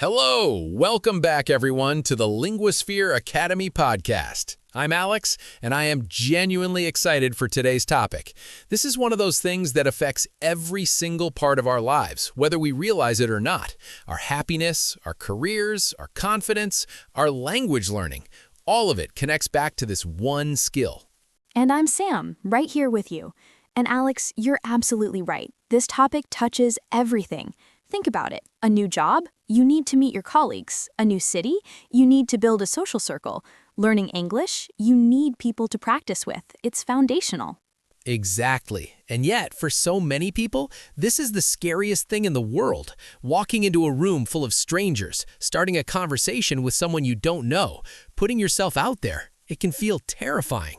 Hello! Welcome back, everyone, to the Linguasphere Academy podcast. I'm Alex, and I am genuinely excited for today's topic. This is one of those things that affects every single part of our lives, whether we realize it or not. Our happiness, our careers, our confidence, our language learning. All of it connects back to this one skill. And I'm Sam, right here with you. And Alex, you're absolutely right. This topic touches everything. Think about it. A new job? You need to meet your colleagues. A new city? You need to build a social circle. Learning English? You need people to practice with. It's foundational. Exactly. And yet, for so many people, this is the scariest thing in the world. Walking into a room full of strangers, starting a conversation with someone you don't know, putting yourself out there. It can feel terrifying.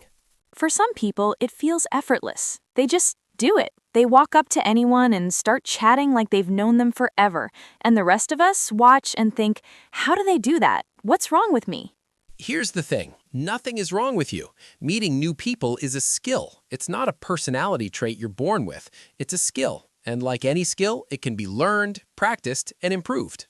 For some people, it feels effortless. They just do it. They walk up to anyone and start chatting like they've known them forever. And the rest of us watch and think, how do they do that? What's wrong with me? Here's the thing. Nothing is wrong with you. Meeting new people is a skill. It's not a personality trait you're born with. It's a skill. And like any skill, it can be learned, practiced, and improved.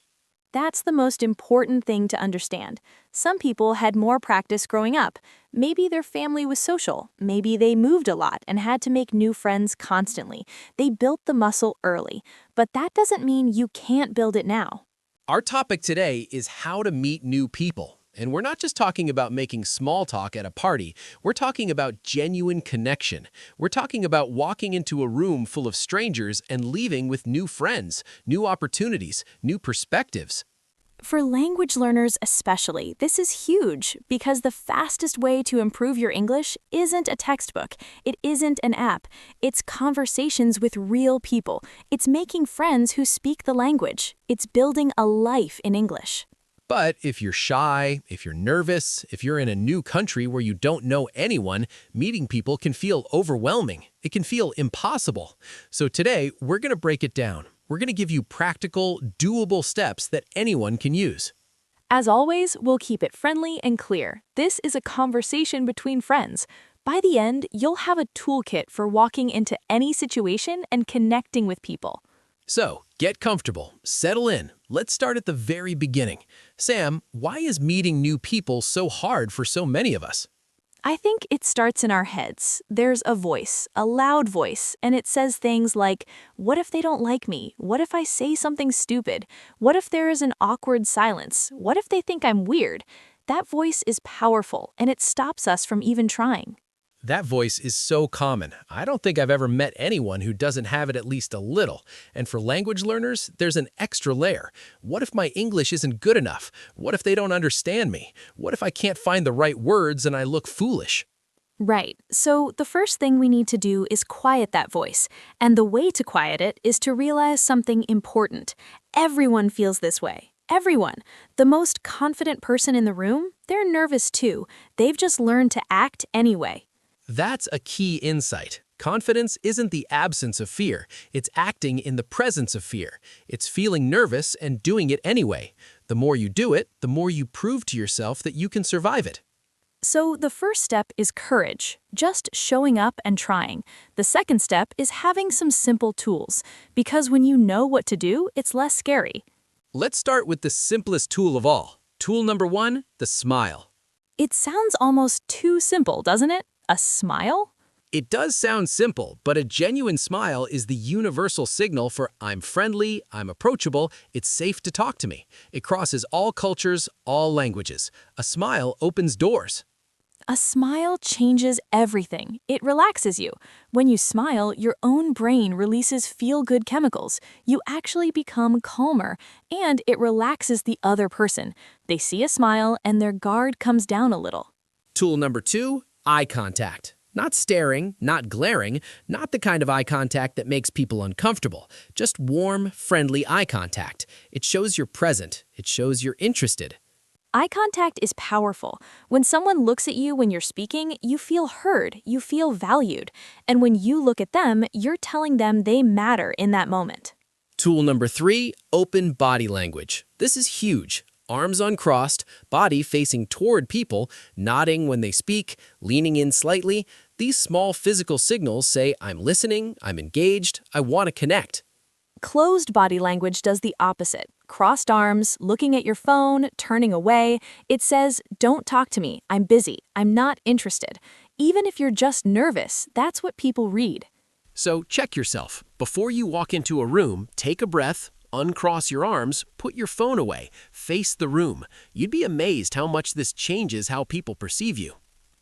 That's the most important thing to understand. Some people had more practice growing up. Maybe their family was social. Maybe they moved a lot and had to make new friends constantly. They built the muscle early. But that doesn't mean you can't build it now. Our topic today is how to meet new people. And we're not just talking about making small talk at a party. We're talking about genuine connection. We're talking about walking into a room full of strangers and leaving with new friends, new opportunities, new perspectives. For language learners especially, this is huge because the fastest way to improve your English isn't a textbook. It isn't an app. It's conversations with real people. It's making friends who speak the language. It's building a life in English. But if you're shy, if you're nervous, if you're in a new country where you don't know anyone, meeting people can feel overwhelming. It can feel impossible. So today, we're going to break it down. We're going to give you practical, doable steps that anyone can use. As always, we'll keep it friendly and clear. This is a conversation between friends. By the end, you'll have a toolkit for walking into any situation and connecting with people. So, get comfortable, settle in. Let's start at the very beginning. Sam, why is meeting new people so hard for so many of us? I think it starts in our heads. There's a voice, a loud voice, and it says things like, what if they don't like me? What if I say something stupid? What if there is an awkward silence? What if they think I'm weird? That voice is powerful, and it stops us from even trying. That voice is so common. I don't think I've ever met anyone who doesn't have it at least a little. And for language learners, there's an extra layer. What if my English isn't good enough? What if they don't understand me? What if I can't find the right words and I look foolish? Right. So the first thing we need to do is quiet that voice. And the way to quiet it is to realize something important. Everyone feels this way. Everyone. The most confident person in the room, they're nervous too. They've just learned to act anyway. That's a key insight. Confidence isn't the absence of fear. It's acting in the presence of fear. It's feeling nervous and doing it anyway. The more you do it, the more you prove to yourself that you can survive it. So the first step is courage, just showing up and trying. The second step is having some simple tools, because when you know what to do, it's less scary. Let's start with the simplest tool of all. Tool number 1, the smile. It sounds almost too simple, doesn't it? A smile? It does sound simple, but a genuine smile is the universal signal for I'm friendly, I'm approachable, it's safe to talk to me. It crosses all cultures, all languages. A smile opens doors. A smile changes everything. It relaxes you. When you smile, your own brain releases feel-good chemicals. You actually become calmer, and it relaxes the other person. They see a smile, and their guard comes down a little. Tool number 2, eye contact. Not staring, not glaring, not the kind of eye contact that makes people uncomfortable. Just warm, friendly eye contact. It shows you're present. It shows you're interested. Eye contact is powerful. When someone looks at you when you're speaking, you feel heard, you feel valued. And when you look at them, you're telling them they matter in that moment. Tool number 3, open body language. This is huge. Arms uncrossed, body facing toward people, nodding when they speak, leaning in slightly. These small physical signals say, I'm listening, I'm engaged, I want to connect. Closed body language does the opposite. Crossed arms, looking at your phone, turning away. It says, "Don't talk to me. I'm busy. I'm not interested." Even if you're just nervous, that's what people read. So check yourself. Before you walk into a room, take a breath, uncross your arms, put your phone away, face the room. You'd be amazed how much this changes how people perceive you.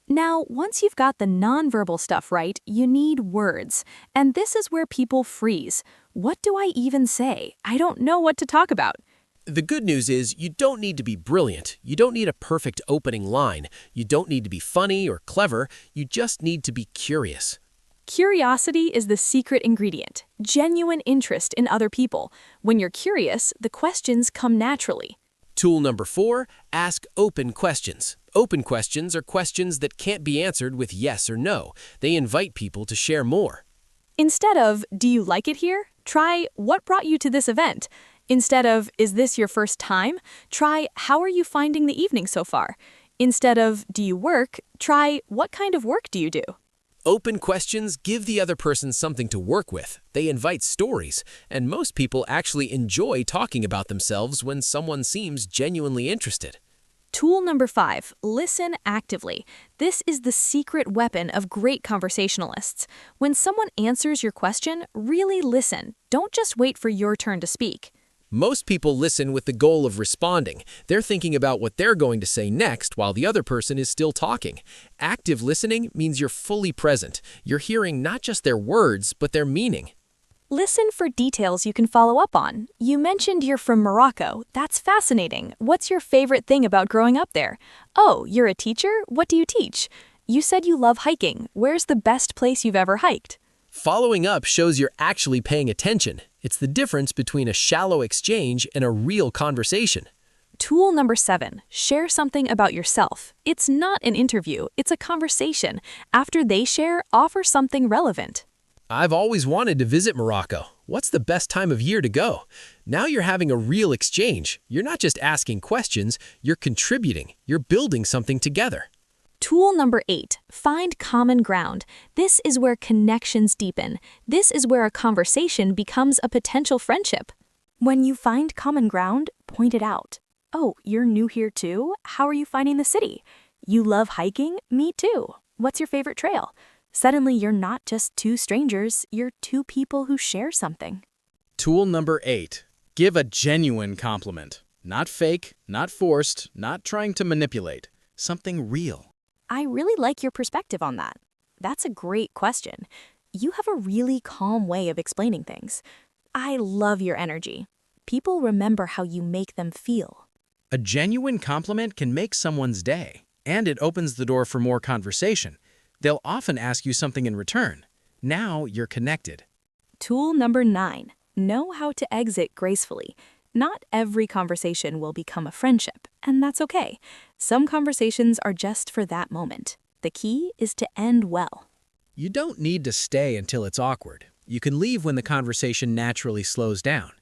Now, once you've got the nonverbal stuff right, you need words. And this is where people freeze. What do I even say? I don't know what to talk about. The good news is you don't need to be brilliant. You don't need a perfect opening line. You don't need to be funny or clever. You just need to be curious. Curiosity is the secret ingredient, genuine interest in other people. When you're curious, the questions come naturally. Tool number 4, ask open questions. Open questions are questions that can't be answered with yes or no. They invite people to share more. Instead of, "Do you like it here?" try, "What brought you to this event?" Instead of, "Is this your first time?" try, "How are you finding the evening so far?" Instead of, "Do you work?" try, "What kind of work do you do?" Open questions give the other person something to work with. They invite stories, and most people actually enjoy talking about themselves when someone seems genuinely interested. Tool number 5, listen actively. This is the secret weapon of great conversationalists. When someone answers your question, really listen. Don't just wait for your turn to speak. Most people listen with the goal of responding. They're thinking about what they're going to say next while the other person is still talking. Active listening means you're fully present. You're hearing not just their words, but their meaning. Listen for details you can follow up on. You mentioned you're from Morocco. That's fascinating. What's your favorite thing about growing up there? Oh, you're a teacher? What do you teach? You said you love hiking. Where's the best place you've ever hiked? Following up shows you're actually paying attention. It's the difference between a shallow exchange and a real conversation. Tool number 7, share something about yourself. It's not an interview, it's a conversation. After they share, offer something relevant. I've always wanted to visit Morocco. What's the best time of year to go? Now you're having a real exchange. You're not just asking questions, you're contributing. You're building something together. Tool number 8, find common ground. This is where connections deepen. This is where a conversation becomes a potential friendship. When you find common ground, point it out. Oh, you're new here too? How are you finding the city? You love hiking? Me too. What's your favorite trail? Suddenly, you're not just two strangers, you're two people who share something. Tool number 8, give a genuine compliment. Not fake, not forced, not trying to manipulate. Something real. I really like your perspective on that. That's a great question. You have a really calm way of explaining things. I love your energy. People remember how you make them feel. A genuine compliment can make someone's day, and it opens the door for more conversation. They'll often ask you something in return. Now you're connected. Tool number 9, know how to exit gracefully. Not every conversation will become a friendship, and that's okay. Some conversations are just for that moment. The key is to end well. You don't need to stay until it's awkward. You can leave when the conversation naturally slows down.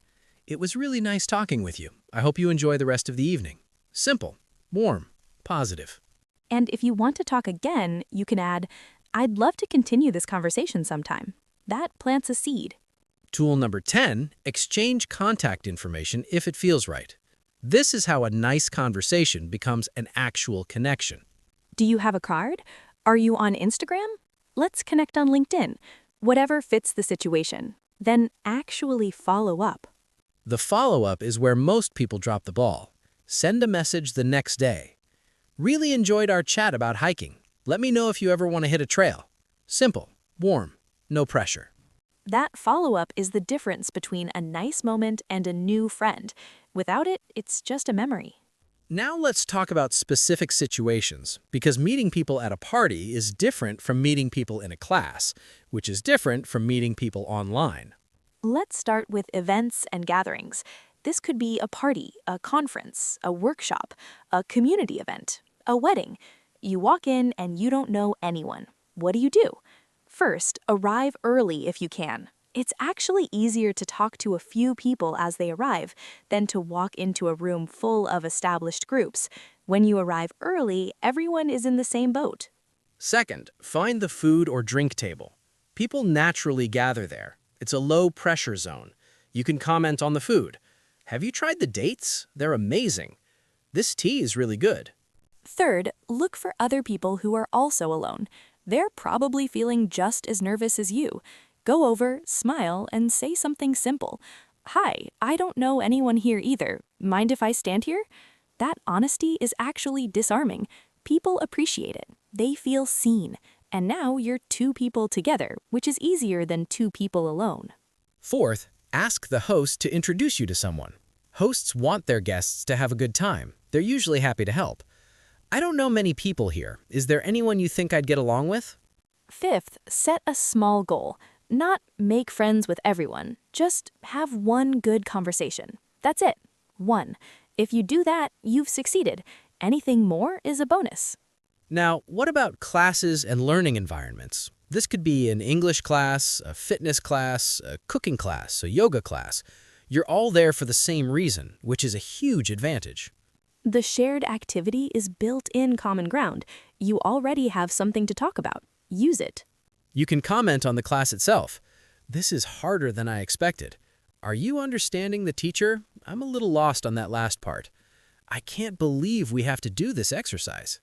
It was really nice talking with you. I hope you enjoy the rest of the evening. Simple, warm, positive. And if you want to talk again, you can add, "I'd love to continue this conversation sometime." That plants a seed. Tool number 10, exchange contact information if it feels right. This is how a nice conversation becomes an actual connection. Do you have a card? Are you on Instagram? Let's connect on LinkedIn. Whatever fits the situation. Then actually follow up. The follow-up is where most people drop the ball. Send a message the next day. Really enjoyed our chat about hiking. Let me know if you ever want to hit a trail. Simple, warm, no pressure. That follow-up is the difference between a nice moment and a new friend. Without it, it's just a memory. Now let's talk about specific situations, because meeting people at a party is different from meeting people in a class, which is different from meeting people online. Let's start with events and gatherings. This could be a party, a conference, a workshop, a community event, a wedding. You walk in and you don't know anyone. What do? First, arrive early if you can. It's actually easier to talk to a few people as they arrive than to walk into a room full of established groups. When you arrive early, everyone is in the same boat. Second, find the food or drink table. People naturally gather there. It's a low-pressure zone. You can comment on the food. Have you tried the dates? They're amazing. This tea is really good. Third, look for other people who are also alone. They're probably feeling just as nervous as you. Go over, smile, and say something simple. Hi, I don't know anyone here either. Mind if I stand here? That honesty is actually disarming. People appreciate it. They feel seen. And now you're two people together, which is easier than two people alone. Fourth, ask the host to introduce you to someone. Hosts want their guests to have a good time. They're usually happy to help. I don't know many people here. Is there anyone you think I'd get along with? Fifth, set a small goal. Not make friends with everyone. Just have one good conversation. That's it. One. If you do that, you've succeeded. Anything more is a bonus. Now, what about classes and learning environments? This could be an English class, a fitness class, a cooking class, a yoga class. You're all there for the same reason, which is a huge advantage. The shared activity is built-in common ground. You already have something to talk about. Use it. You can comment on the class itself. This is harder than I expected. Are you understanding the teacher? I'm a little lost on that last part. I can't believe we have to do this exercise.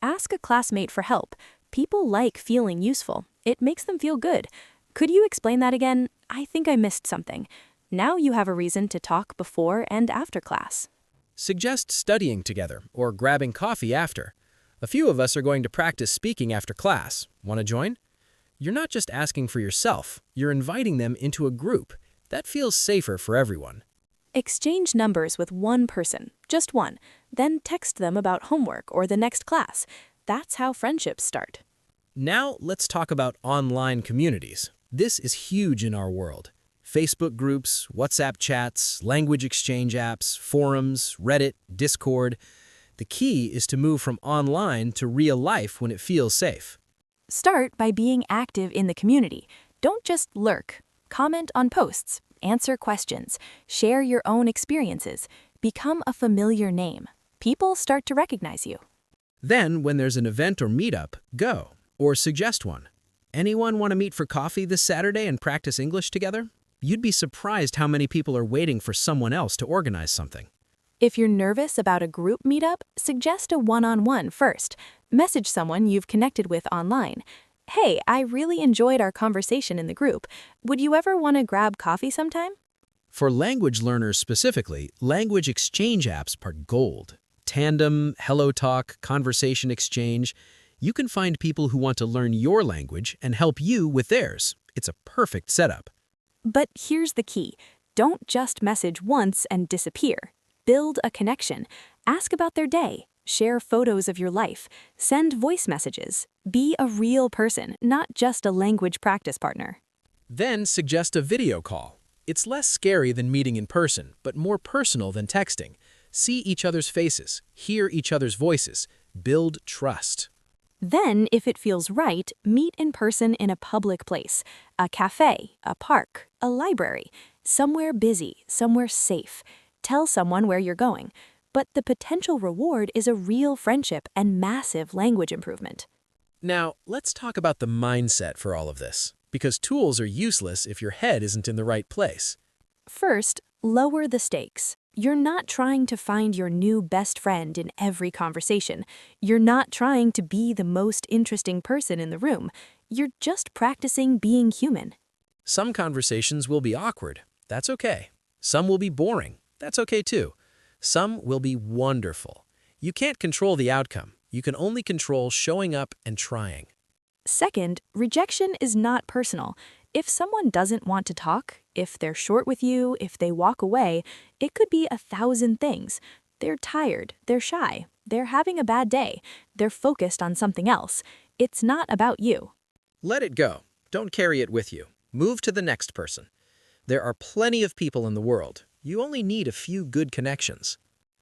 Ask a classmate for help. People like feeling useful. It makes them feel good. Could you explain that again? I think I missed something. Now you have a reason to talk before and after class. Suggest studying together or grabbing coffee after. A few of us are going to practice speaking after class. Want to join? You're not just asking for yourself. You're inviting them into a group. That feels safer for everyone. Exchange numbers with one person, just one. Then text them about homework or the next class. That's how friendships start. Now let's talk about online communities. This is huge in our world. Facebook groups, WhatsApp chats, language exchange apps, forums, Reddit, Discord. The key is to move from online to real life when it feels safe. Start by being active in the community. Don't just lurk. Comment on posts, answer questions, share your own experiences, become a familiar name. People start to recognize you. Then, when there's an event or meetup, go, or suggest one. Anyone want to meet for coffee this Saturday and practice English together? You'd be surprised how many people are waiting for someone else to organize something. If you're nervous about a group meetup, suggest a one-on-one first. Message someone you've connected with online. Hey, I really enjoyed our conversation in the group. Would you ever want to grab coffee sometime? For language learners specifically, language exchange apps are gold. Tandem, HelloTalk, Conversation Exchange. You can find people who want to learn your language and help you with theirs. It's a perfect setup. But here's the key. Don't just message once and disappear. Build a connection. Ask about their day. Share photos of your life. Send voice messages. Be a real person, not just a language practice partner. Then suggest a video call. It's less scary than meeting in person, but more personal than texting. See each other's faces, hear each other's voices, build trust. Then, if it feels right, meet in person in a public place. A cafe, a park, a library. Somewhere busy, somewhere safe. Tell someone where you're going. But the potential reward is a real friendship and massive language improvement. Now, let's talk about the mindset for all of this, because tools are useless if your head isn't in the right place. First, lower the stakes. You're not trying to find your new best friend in every conversation. You're not trying to be the most interesting person in the room. You're just practicing being human. Some conversations will be awkward. That's okay. Some will be boring. That's okay too. Some will be wonderful. You can't control the outcome. You can only control showing up and trying. Second, rejection is not personal. If someone doesn't want to talk, if they're short with you, if they walk away, it could be 1,000 things. They're tired, they're shy, they're having a bad day, they're focused on something else. It's not about you. Let it go. Don't carry it with you. Move to the next person. There are plenty of people in the world. You only need a few good connections.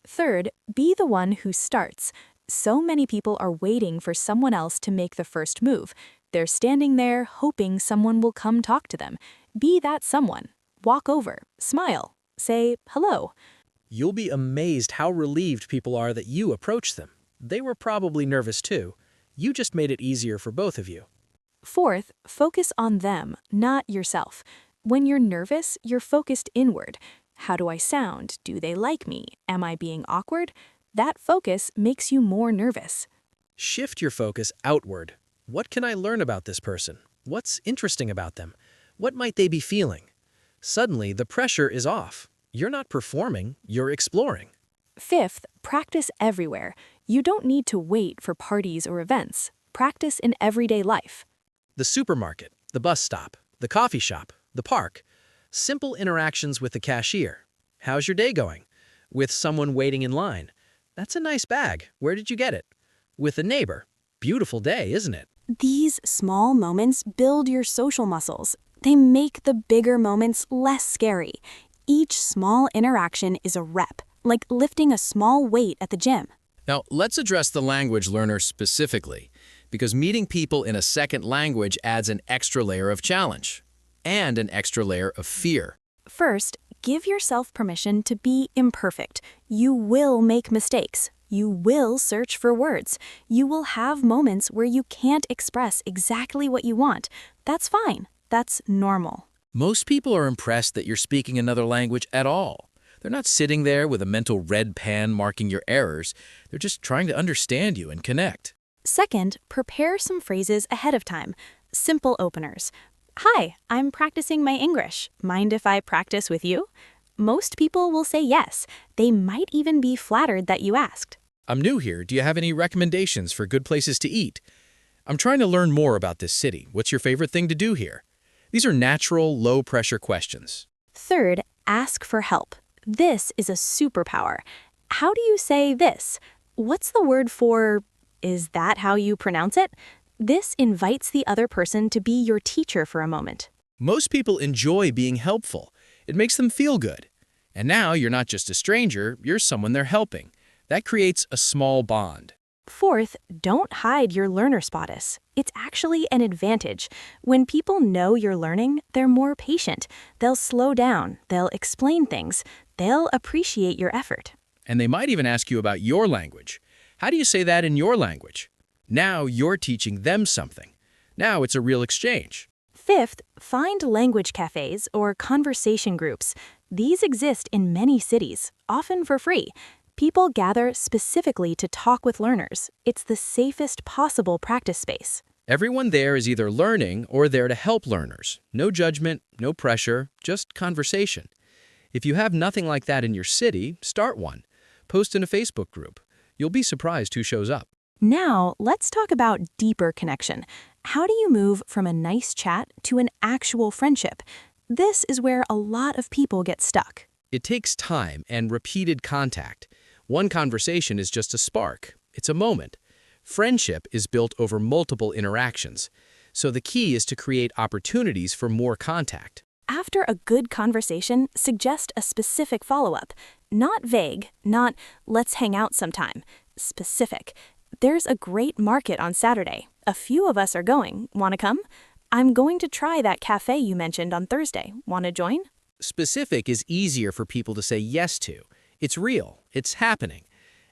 Third, be the one who starts. So many people are waiting for someone else to make the first move. They're standing there hoping someone will come talk to them. Be that someone. Walk over, smile, say hello. You'll be amazed how relieved people are that you approached them. They were probably nervous too. You just made it easier for both of you. Fourth, focus on them, not yourself. When you're nervous, you're focused inward. How do I sound? Do they like me? Am I being awkward? That focus makes you more nervous. Shift your focus outward. What can I learn about this person? What's interesting about them? What might they be feeling? Suddenly, the pressure is off. You're not performing, you're exploring. Fifth, practice everywhere. You don't need to wait for parties or events. Practice in everyday life. The supermarket, the bus stop, the coffee shop, the park. Simple interactions with the cashier. How's your day going? With someone waiting in line. That's a nice bag. Where did you get it? With a neighbor. Beautiful day, isn't it? These small moments build your social muscles. They make the bigger moments less scary. Each small interaction is a rep, like lifting a small weight at the gym. Now, let's address the language learner specifically, because meeting people in a second language adds an extra layer of challenge and an extra layer of fear. First, give yourself permission to be imperfect. You will make mistakes. You will search for words. You will have moments where you can't express exactly what you want. That's fine. That's normal. Most people are impressed that you're speaking another language at all. They're not sitting there with a mental red pen marking your errors. They're just trying to understand you and connect. Second, prepare some phrases ahead of time. Simple openers. Hi, I'm practicing my English. Mind if I practice with you? Most people will say yes. They might even be flattered that you asked. I'm new here. Do you have any recommendations for good places to eat? I'm trying to learn more about this city. What's your favorite thing to do here? These are natural, low-pressure questions. Third, ask for help. This is a superpower. How do you say this? What's the word for... Is that how you pronounce it? This invites the other person to be your teacher for a moment. Most people enjoy being helpful. It makes them feel good. And now you're not just a stranger, you're someone they're helping. That creates a small bond. Fourth, don't hide your learner status. It's actually an advantage. When people know you're learning, they're more patient. They'll slow down. They'll explain things. They'll appreciate your effort. And they might even ask you about your language. How do you say that in your language? Now you're teaching them something. Now it's a real exchange. Fifth, find language cafes or conversation groups. These exist in many cities, often for free. People gather specifically to talk with learners. It's the safest possible practice space. Everyone there is either learning or there to help learners. No judgment, no pressure, just conversation. If you have nothing like that in your city, start one. Post in a Facebook group. You'll be surprised who shows up. Now, let's talk about deeper connection. How do you move from a nice chat to an actual friendship? This is where a lot of people get stuck. It takes time and repeated contact. One conversation is just a spark. It's a moment. Friendship is built over multiple interactions. So the key is to create opportunities for more contact. After a good conversation, suggest a specific follow-up. Not vague, not let's hang out sometime. Specific. There's a great market on Saturday. A few of us are going. Want to come? I'm going to try that cafe you mentioned on Thursday. Want to join? Specific is easier for people to say yes to. It's real. It's happening.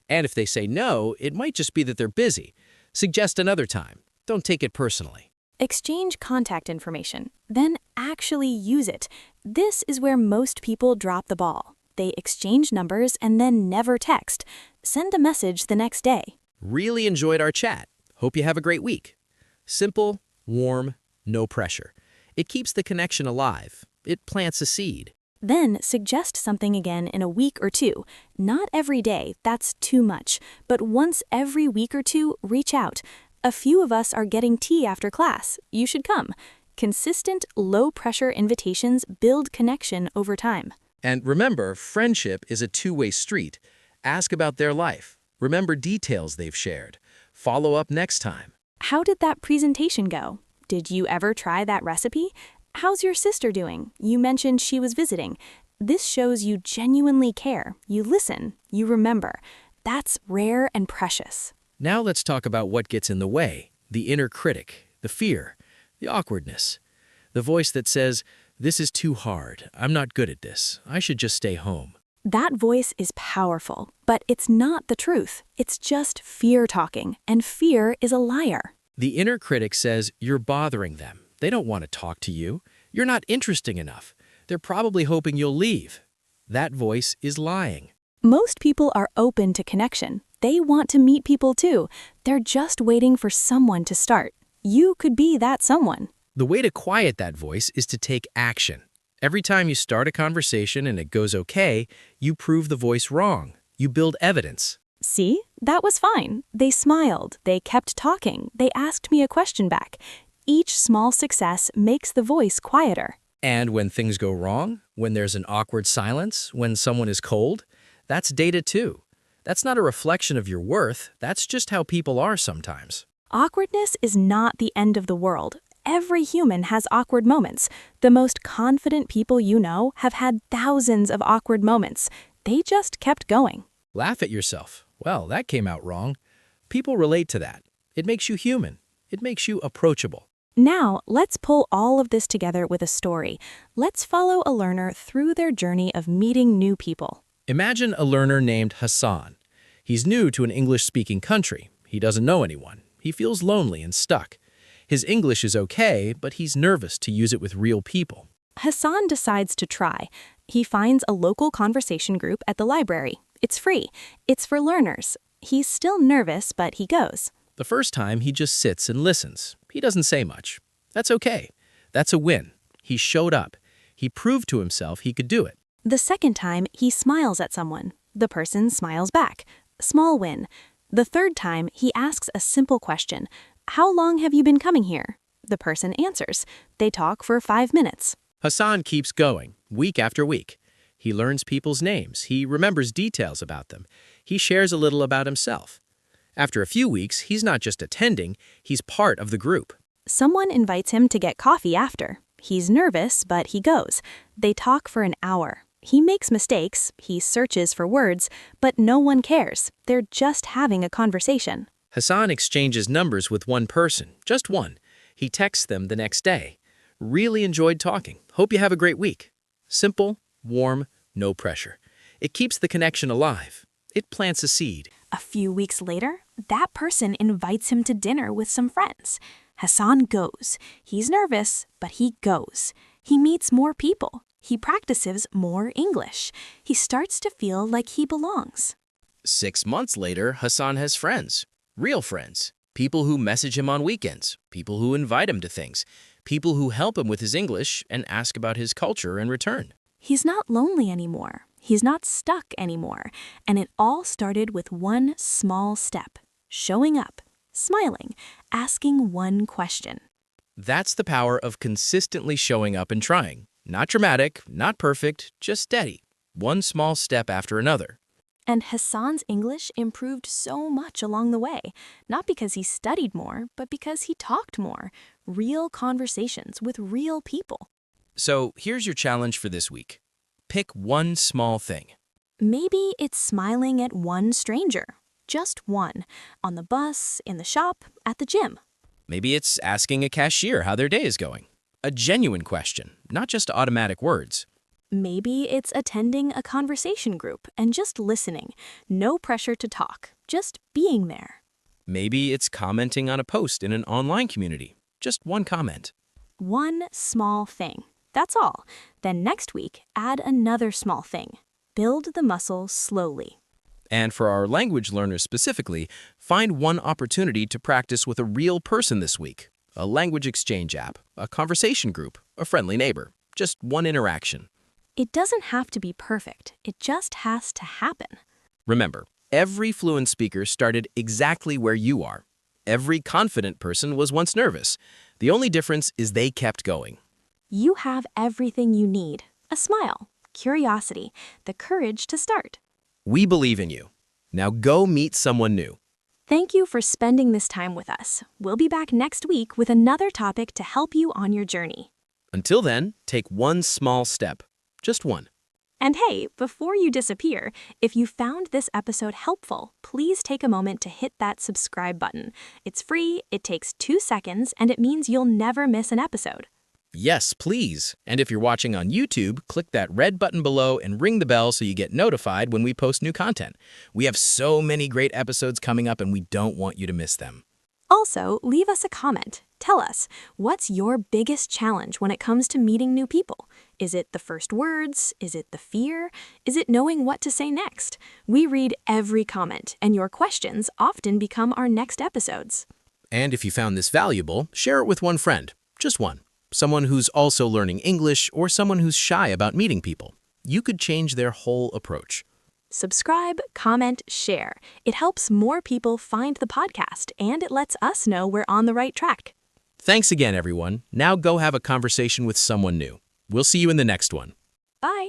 And if they say no, it might just be that they're busy. Suggest another time. Don't take it personally. Exchange contact information, then actually use it. This is where most people drop the ball. They exchange numbers and then never text. Send a message the next day. Really enjoyed our chat. Hope you have a great week. Simple, warm, no pressure. It keeps the connection alive. It plants a seed. Then suggest something again in a week or two. Not every day, that's too much. But once every week or two, reach out. A few of us are getting tea after class. You should come. Consistent, low-pressure invitations build connection over time. And remember, friendship is a two-way street. Ask about their life. Remember details they've shared. Follow up next time. How did that presentation go? Did you ever try that recipe? How's your sister doing? You mentioned she was visiting. This shows you genuinely care. You listen. You remember. That's rare and precious. Now let's talk about what gets in the way. The inner critic, the fear, the awkwardness. The voice that says, "This is too hard. I'm not good at this. I should just stay home." That voice is powerful, but it's not the truth. It's just fear talking, and fear is a liar. The inner critic says, "You're bothering them. They don't want to talk to you. You're not interesting enough. They're probably hoping you'll leave." That voice is lying. Most people are open to connection. They want to meet people too. They're just waiting for someone to start. You could be that someone. The way to quiet that voice is to take action. Every time you start a conversation and it goes okay, you prove the voice wrong. You build evidence. See? That was fine. They smiled. They kept talking. They asked me a question back. Each small success makes the voice quieter. And when things go wrong, when there's an awkward silence, when someone is cold, that's data too. That's not a reflection of your worth. That's just how people are sometimes. Awkwardness is not the end of the world. Every human has awkward moments. The most confident people you know have had thousands of awkward moments. They just kept going. Laugh at yourself. Well, that came out wrong. People relate to that. It makes you human. It makes you approachable. Now, let's pull all of this together with a story. Let's follow a learner through their journey of meeting new people. Imagine a learner named Hassan. He's new to an English-speaking country. He doesn't know anyone. He feels lonely and stuck. His English is okay, but he's nervous to use it with real people. Hassan decides to try. He finds a local conversation group at the library. It's free. It's for learners. He's still nervous, but he goes. The first time, he just sits and listens. He doesn't say much. That's okay. That's a win. He showed up. He proved to himself he could do it. The second time, he smiles at someone. The person smiles back. Small win. The third time, he asks a simple question. How long have you been coming here? The person answers. They talk for 5 minutes. Hassan keeps going, week after week. He learns people's names. He remembers details about them. He shares a little about himself. After a few weeks, he's not just attending, he's part of the group. Someone invites him to get coffee after. He's nervous, but he goes. They talk for an hour. He makes mistakes, he searches for words, but no one cares. They're just having a conversation. Hassan exchanges numbers with one person, just one. He texts them the next day. Really enjoyed talking. Hope you have a great week. Simple, warm, no pressure. It keeps the connection alive. It plants a seed. A few weeks later, that person invites him to dinner with some friends. Hassan goes. He's nervous, but he goes. He meets more people. He practices more English. He starts to feel like he belongs. 6 months later, Hassan has friends. Real friends. People who message him on weekends. People who invite him to things. People who help him with his English and ask about his culture in return. He's not lonely anymore. He's not stuck anymore. And it all started with one small step. Showing up, smiling, asking one question. That's the power of consistently showing up and trying. Not dramatic, not perfect, just steady. One small step after another. And Hassan's English improved so much along the way, not because he studied more, but because he talked more. Real conversations with real people. So here's your challenge for this week. Pick one small thing. Maybe it's smiling at one stranger. Just one. On the bus, in the shop, at the gym. Maybe it's asking a cashier how their day is going. A genuine question, not just automatic words. Maybe it's attending a conversation group and just listening. No pressure to talk, just being there. Maybe it's commenting on a post in an online community. Just one comment. One small thing. That's all. Then next week, add another small thing. Build the muscle slowly. And for our language learners specifically, find one opportunity to practice with a real person this week. A language exchange app, a conversation group, a friendly neighbor. Just one interaction. It doesn't have to be perfect. It just has to happen. Remember, every fluent speaker started exactly where you are. Every confident person was once nervous. The only difference is they kept going. You have everything you need. A smile, curiosity, the courage to start. We believe in you. Now go meet someone new. Thank you for spending this time with us. We'll be back next week with another topic to help you on your journey. Until then, take one small step. Just one. And hey, before you disappear, if you found this episode helpful, please take a moment to hit that subscribe button. It's free, it takes 2 seconds, and it means you'll never miss an episode. Yes, please. And if you're watching on YouTube, click that red button below and ring the bell so you get notified when we post new content. We have so many great episodes coming up and we don't want you to miss them. Also, leave us a comment. Tell us, what's your biggest challenge when it comes to meeting new people? Is it the first words? Is it the fear? Is it knowing what to say next? We read every comment, and your questions often become our next episodes. And if you found this valuable, share it with one friend. Just one. Someone who's also learning English or someone who's shy about meeting people. You could change their whole approach. Subscribe, comment, share. It helps more people find the podcast, and it lets us know we're on the right track. Thanks again, everyone. Now go have a conversation with someone new. We'll see you in the next one. Bye.